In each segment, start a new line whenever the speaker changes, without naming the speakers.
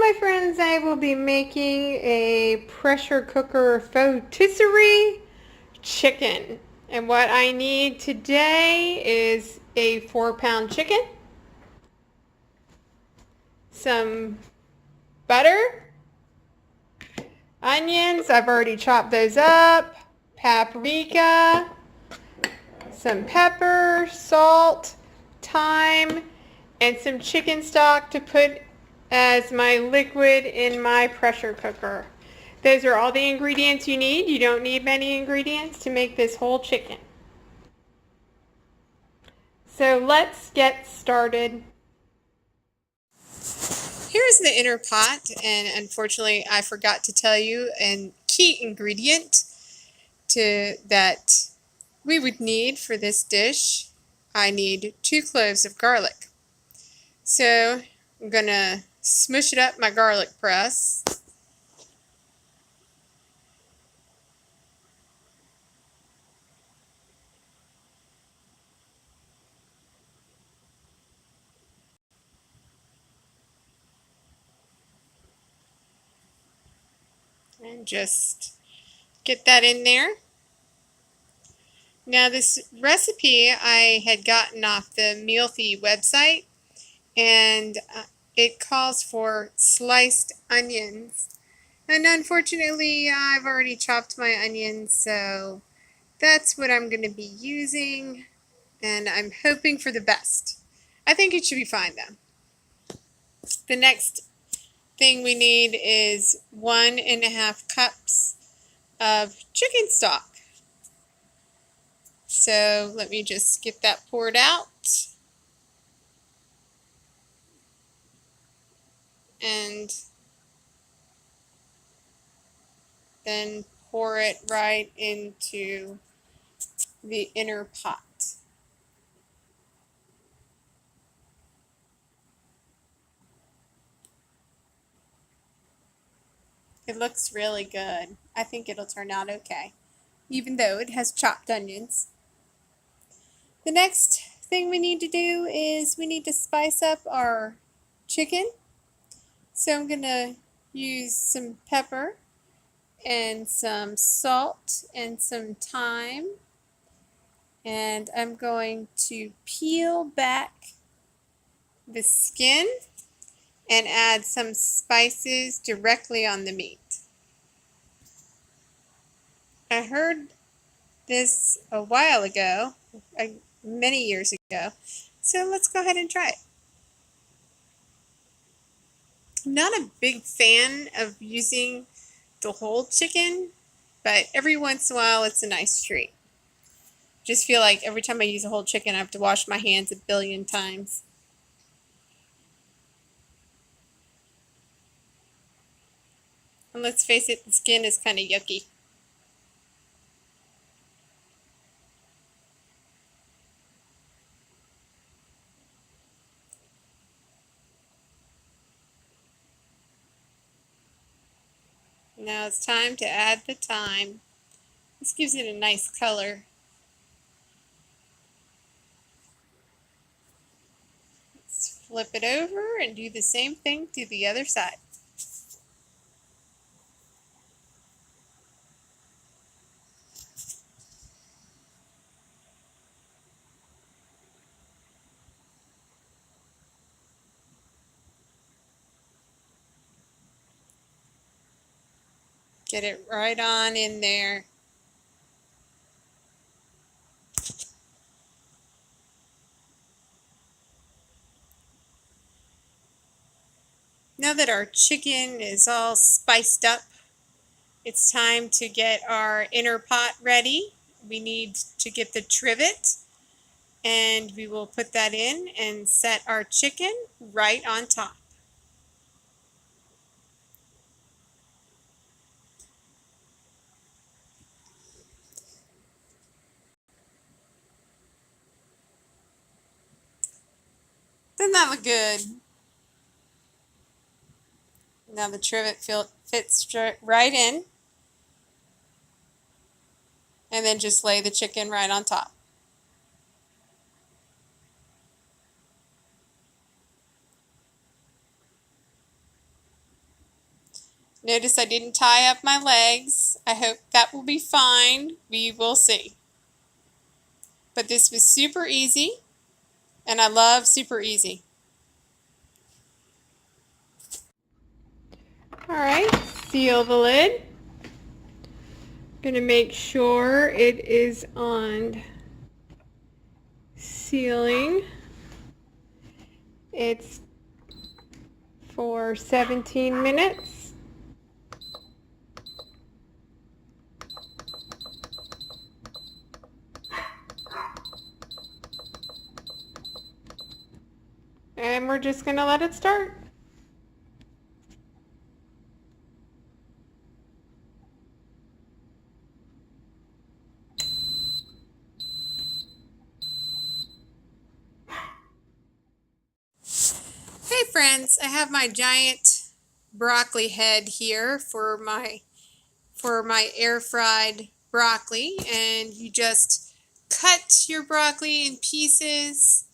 my friends, I will be making a pressure cooker Fautisserie chicken. And what I need today is a 4-pound chicken, some butter, onions, I've already chopped those up, paprika, some pepper, salt, thyme, and some chicken stock to put as my liquid in my pressure cooker. Those are all the ingredients you need. You don't need many ingredients to make this whole chicken. So let's get started. Here's the inner pot, and unfortunately I forgot to tell you a key ingredient that we would need for this dish. I need 2 cloves of garlic. So I'm going to smush it up my garlic press. And just get that in there. Now this recipe I had gotten off the Mealthy website, and it calls for sliced onions. And unfortunately I've already chopped my onions, so that's what I'm going to be using, and I'm hoping for the best. I think it should be fine though. The next thing we need is 1.5 cups of chicken stock. So let me just get that poured out. And then pour it right into the inner pot. It looks really good. I think it'll turn out okay, even though it has chopped onions. The next thing we need to do is we need to spice up our chicken. So I'm going to use some pepper and some salt and some thyme. And I'm going to peel back the skin and add some spices directly on the meat. I heard this a while ago, many years ago, so let's go ahead and try it. I'm not a big fan of using the whole chicken, but every once in a while it's a nice treat. Just feel like every time I use a whole chicken I have to wash my hands a billion times. And let's face it, the skin is kind of yucky. Now it's time to add the thyme. This gives it a nice color. Let's flip it over and do the same thing to the other side. Get it right on in there. Now that our chicken is all spiced up, it's time to get our inner pot ready. We need to get the trivet, and we will put that in and set our chicken right on top. Doesn't that look good? Now the trivet fits right in, and then just lay the chicken right on top. Notice I didn't tie up my legs. I hope that will be fine. We will see. But this was super easy, and I love super easy. Alright, seal the lid. Gonna make sure it is on sealing. It's for 17 minutes. And we're just gonna let it start. Hey friends, I have my giant broccoli head here for my air fried broccoli, and you just cut your broccoli in pieces.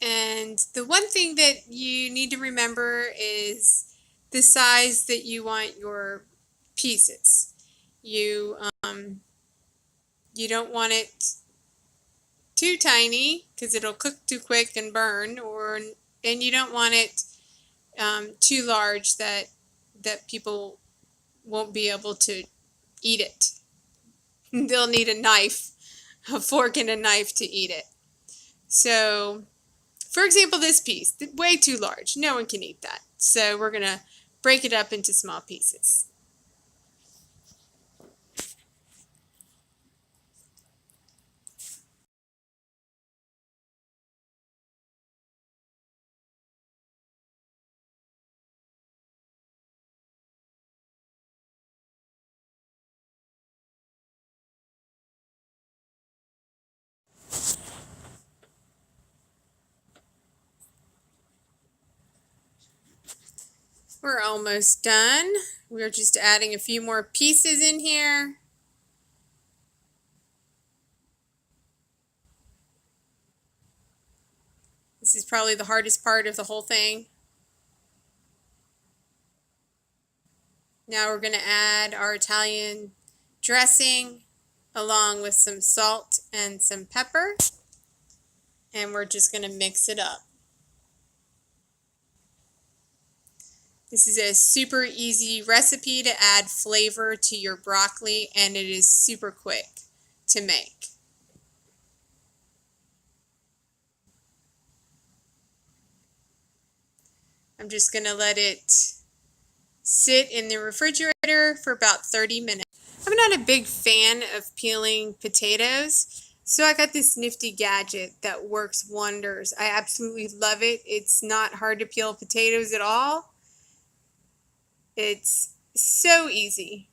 And the one thing that you need to remember is the size that you want your pieces. You you don't want it too tiny because it'll cook too quick and burn, and you don't want it too large that people won't be able to eat it. They'll need a knife, a fork and a knife to eat it. So, for example, this piece, way too large. No one can eat that. So we're going to break it up into small pieces. We're almost done. We're just adding a few more pieces in here. This is probably the hardest part of the whole thing. Now we're going to add our Italian dressing along with some salt and some pepper. And we're just going to mix it up. This is a super easy recipe to add flavor to your broccoli, and it is super quick to make. I'm just going to let it sit in the refrigerator for about 30 minutes. I'm not a big fan of peeling potatoes, so I got this nifty gadget that works wonders. I absolutely love it. It's not hard to peel potatoes at all. It's so easy.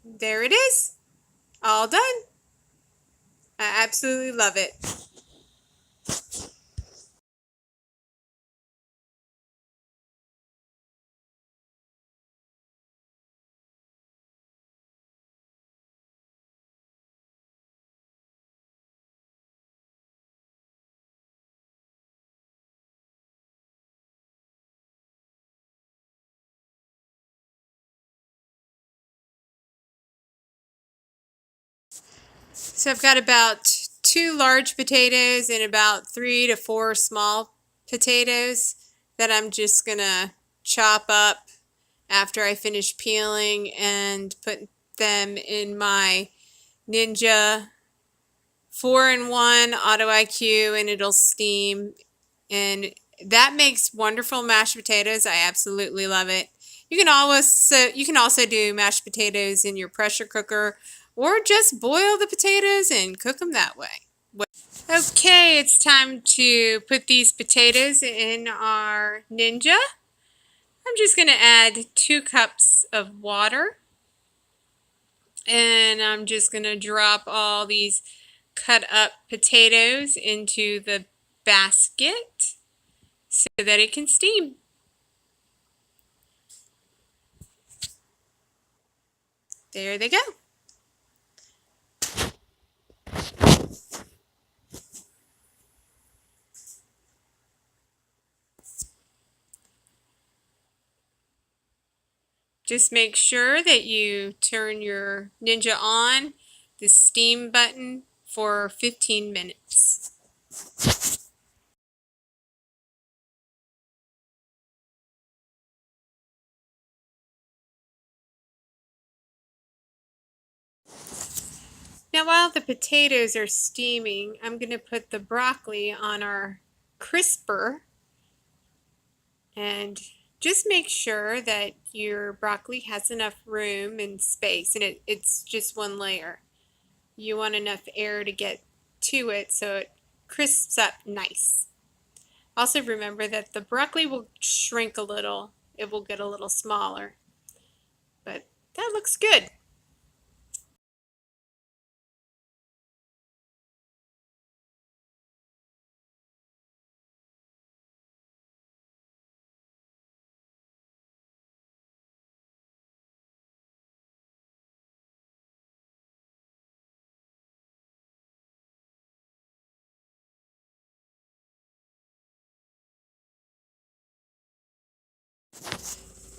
There it is. All done. I absolutely love it. So I've got about 2 large potatoes and about 3 to 4 small potatoes that I'm just going to chop up after I finish peeling and put them in my Ninja 4-in-1 Auto IQ, and it'll steam, and that makes wonderful mashed potatoes. I absolutely love it. You can also do mashed potatoes in your pressure cooker, or just boil the potatoes and cook them that way. Okay, it's time to put these potatoes in our Ninja. I'm just going to add 2 cups of water, and I'm just going to drop all these cut up potatoes into the basket so that it can steam. There they go. Just make sure that you turn your Ninja on, the steam button, for 15 minutes. Now while the potatoes are steaming, I'm going to put the broccoli on our crisper, and just make sure that your broccoli has enough room and space, and it's just one layer. You want enough air to get to it so it crisps up nice. Also remember that the broccoli will shrink a little. It will get a little smaller. But that looks good.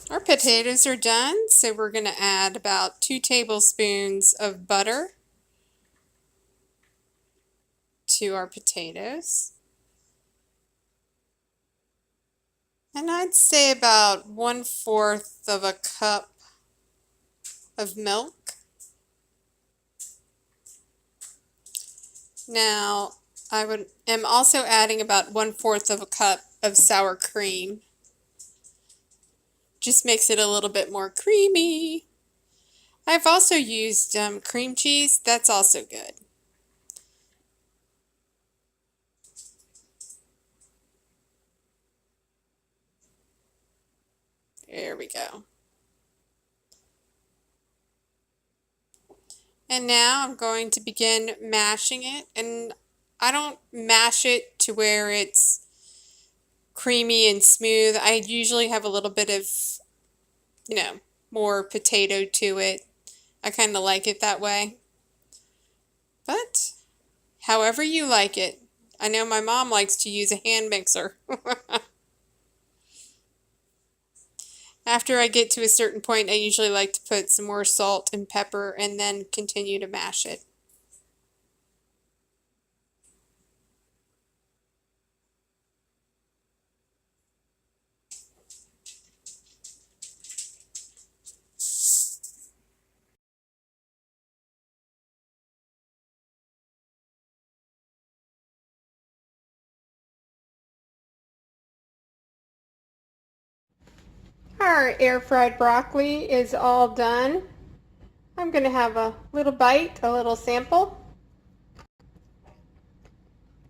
Our potatoes are done, so we're going to add about 2 tablespoons of butter to our potatoes. And I'd say about 1/4 of a cup of milk. Now, am also adding about 1/4 of a cup of sour cream. Just makes it a little bit more creamy. I've also used cream cheese. That's also good. There we go. And now I'm going to begin mashing it. And I don't mash it to where it's creamy and smooth. I usually have a little bit of, more potato to it. I kind of like it that way. But however you like it. I know my mom likes to use a hand mixer. After I get to a certain point, I usually like to put some more salt and pepper and then continue to mash it. Our air fried broccoli is all done. I'm going to have a little bite, a little sample.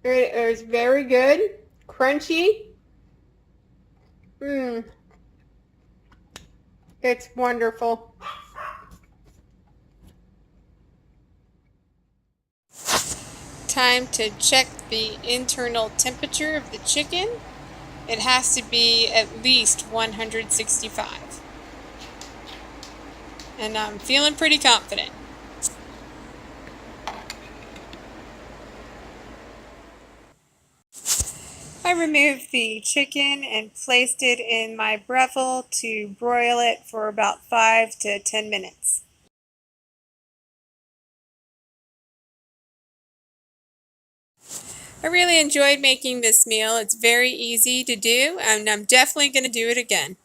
It is very good, crunchy. Mmm, it's wonderful. Time to check the internal temperature of the chicken. It has to be at least 165. And I'm feeling pretty confident. I removed the chicken and placed it in my Breville to broil it for about 5 to 10 minutes. I really enjoyed making this meal. It's very easy to do, and I'm definitely going to do it again.